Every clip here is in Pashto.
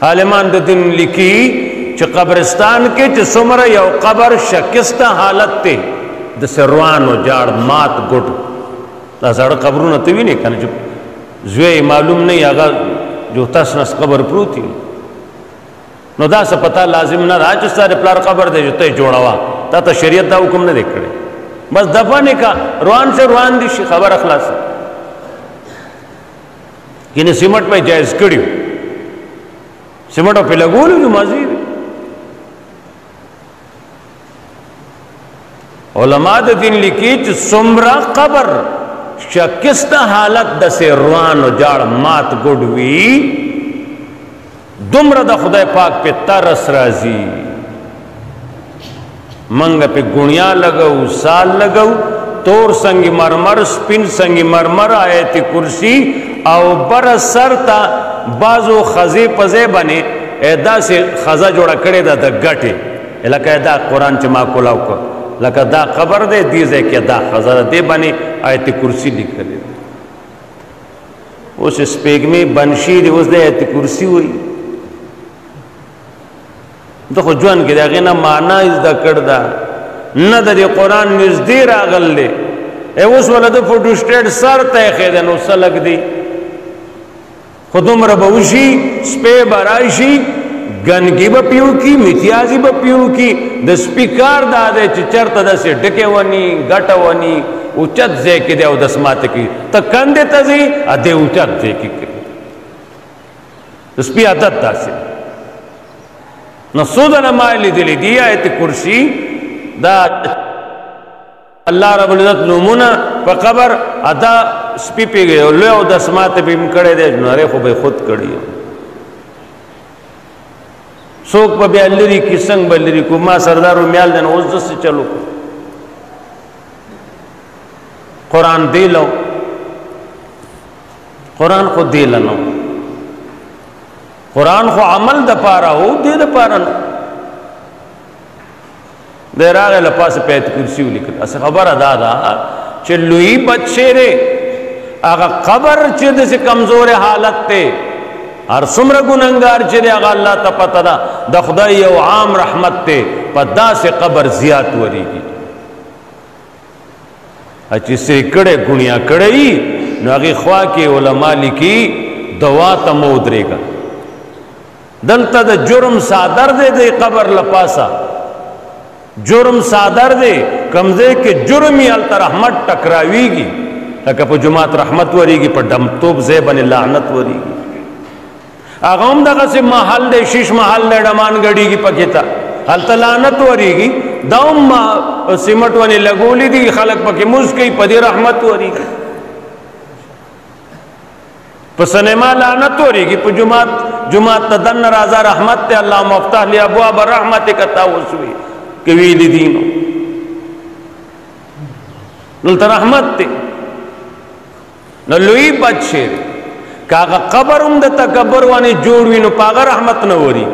عالمان د دین لیکي چې قبرستان کې چې څومره یو قبر شکسته حالت ته د سروانو جاړ مات ګټ دا زړه قبرونه ته ویني کنه چې زوی معلوم نه هغه جو تاسو نس قبر پروتي نو دا څه پتا لازم نه راځي سره پلار قبر دی ته جوړاوا تا ته شریعت دا حکم نه کړی بس دفنه کا روان سے روان دي شي خبر اخلاص کینه سیمټ په جایز کړیو سیمټ په لګول جو مزید علماء د دین لیکي چې څومره قبر شکسته حالت د سروان او جاړ مات ګډوي دومره د خدای پاک په ترس راځي منګ په ګونیا لګاو سال لګاو تور سنگ مرمر سپین سنگ مرمر آیت کرسی او بر سرتا بازو خزی پزے بنے ایدا سے خزا جوڑا کڑے دا گٹے لکه دا قرآن چې ما کولاو کو لکه دا خبر دے دیزے کہ دا خزا دے بنے آیت کرسی لکھلے اس سپیگمی بنشی دی اس دے آیت کرسی ہوئی تو خو جوان کې داغه نه معنا زده کړ دا نه د قرآن نږدې راغلی اوس ولده فوټو سټیټ سر ته خېده نو سلګ دی خو دومره به وشي سپې به راشي ګنګي به پیو کی میتیازي به پیو کی د سپیکار دا دی چې چېرته داسې ډکې ونی ګټه ونی اوچت ځای کې دی او دسماته کې ته کندې ته ځې ادې اوچت ځای کې کوي د سپي عادت داسې نو سود علماء لیدلی دی آیت کرسی دا اللہ رب العزت نمونه په قبر ادا سپی پیږي او له او د سماعت په کړه دې نره خو به خود کړی څوک په بیا لري کې څنګه بلري کو ما سردارو میال دن اوس دس چلو قرآن دی لو قرآن خو دی لنو قرآن خو عمل د پاره هو دې د پاره نه د راغه لپاس په ایت کرسی ولیکل اس خبر ادا دا چې لوی بچی ره هغه قبر چې د کمزور حالت ته هر څومره ګناګار چې هغه الله ته پته ده د خدای یو عام رحمت ته په داسې قبر زیات وریږي چې سېکړه ګنیا کړی نو هغه خوا کې علما لیکي دوا ته مودريګا دلته د جرم صادر دے دے قبر لپاسا جرم صادر دے کمزے کے جرمی التا رحمت ٹکراویگی لکه په جماعت رحمت وریگی په ڈمتوب زیبن لعنت وریگی آغام دغه سے محل دے شیش محل دے ڈمان گڑی کی پکیتا حالتا لعنت وریگی داؤم سمٹ ونی لگولی دی خلق پکی مسکی پدی رحمت وریگی پسنما لعنت وریگی په جماعت تدن رازا رحمت تے اللہ مفتح لی ابواب رحمت کتا وسوی کویلی دینو نلتا رحمت تے نلوی بچے کاغا قبر دا تکبر وانی جوڑوی نو پاغا رحمت نوری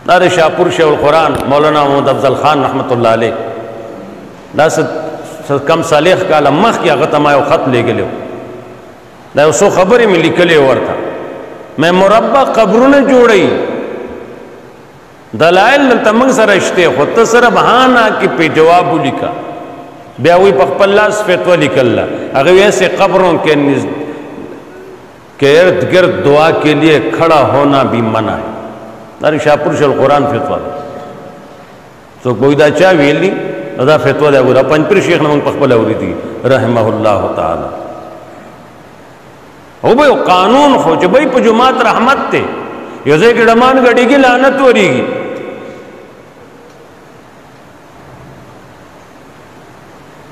دار شاپور شیخ القرآن مولانا محمد افضل خان رحمت اللہ علیہ دا کم صالح کالا مخ کی اغتما یو خط لے گلے دا یو سو خبری میں لکلے ورتا میں مربع قبرون جوڑی دلائل نلتا منگ سر اشتے خود سر بہانا کی پہ جوابو لکا بیاوی پخپلاس فتوہ لکلا اگر ایسے قبروں کے ارد گرد دعا کے لیے کھڑا ہونا بھی منع ہے داری شاپور شیخ القرآن فتوہ تو کوئی دا چاہ ویلی دا فتوہ دا گودا پنجپر شیخ نمانگ پخپل اوری دی رحمہ اللہ تعالی او بھئی قانون خو چھ بھئی پا جماعت رحمت تے یوزے کی ڈمان گڑی کی لعنت وریگی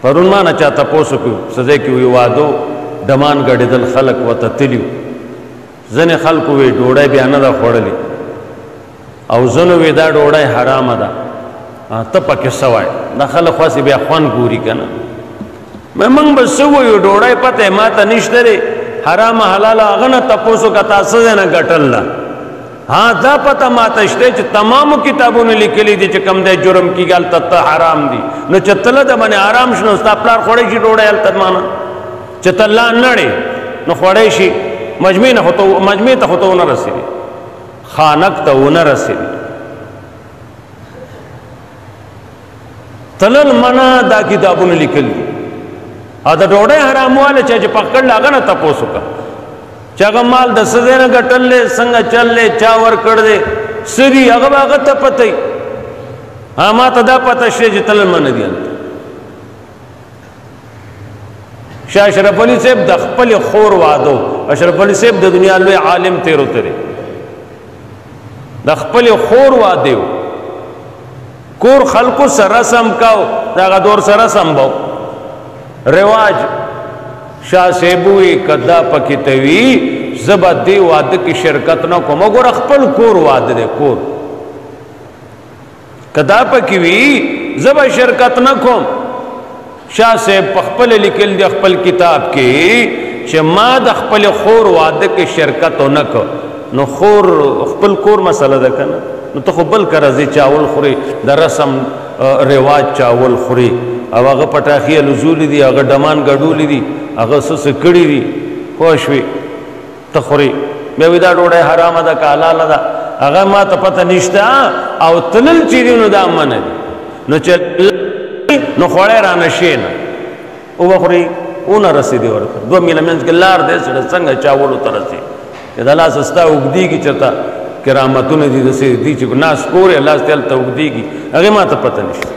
پرون مانا چاہتا پوسو کو سزے کی ہوئی وادو ڈمان گڑی دل خلق و تتلیو زن خلقو وی ڈوڑای بیانا دا خوڑلی او زنو وی دا ڈوڑای حرام دا تپا کسا وائی دا خلق خواسی بیا خوان گوری کنا میں منگ بس سوئی ڈوڑای پتے ماتا نشترے حرام حلال آغنا تپوسو کتا سزینا گٹل دا ہاں دا پتا ماتشتے چھ تمام کتابوں نے لکلی دی چھ کم دے جرم کی گال تتا حرام دی نو چھ تلا دا بنے حرام شنو ستا پلار خوڑے شی ڈوڑے حل تدمانا چھ تلا نڑے نو خوڑے شی مجمع ته خو ته ونه رسېدې، خانق ته ونه رسېدې. تلل منع دا کتابونه لیکل دي. او د ډوډۍ حرامواله چې پکړل هغه نه تپوس وکړه چې هغه مال د څه ځای نه ګټلی، څنګه چللی، چا ورکړ دی، څه دي، هغه به هغه ته پته وي. ما ته دا پته شوې چې تلل منع دي. هلته شاه اشرف علي صاحب د خپل خور واده، اشرف علي صاحب د دنیا لوی عالم تیرو ترې، د خپل خور واده کور خلکو سره سم کاو، دغه دور سره سم بو رواج. شاه صاحب وی کدا پکې ته وی زبا دی واده کې شرکت نه کوم، وګوره خپل کور واده دی، کور کدا پکې وی زبا شرکت نه کوم. شاه صاحب په خپل لیکل دی خپل کتاب کې چې ما د خپل خور واده کې شرکت نه کو. نو خور خپل کور مسله ده کنه، نو ته خو بل کرځي چاول خوري، د رسم رواج چاول خوري، او هغه پټاخي لزول دي، هغه ډمان ګډول دي، هغه سس کړي دي، خوشوي ته خوري. بیا ودا ډوډۍ حرام ده که حلال ده هغه ما ته پته نشته. او تلل چې دي نو دا منع دي. نو چې نو خوړی را نشي نه وبخوري، اونه رسېدي ورته 2 میله منځ کې لار دی سړی څنګه چاولو ته رسي چې د لاس ستا اوږدېږي چېرته کرامتونه دي داسې دي چې ناس کورې لاس ته هلته اوږدېږي، هغې ما ته پته نشته.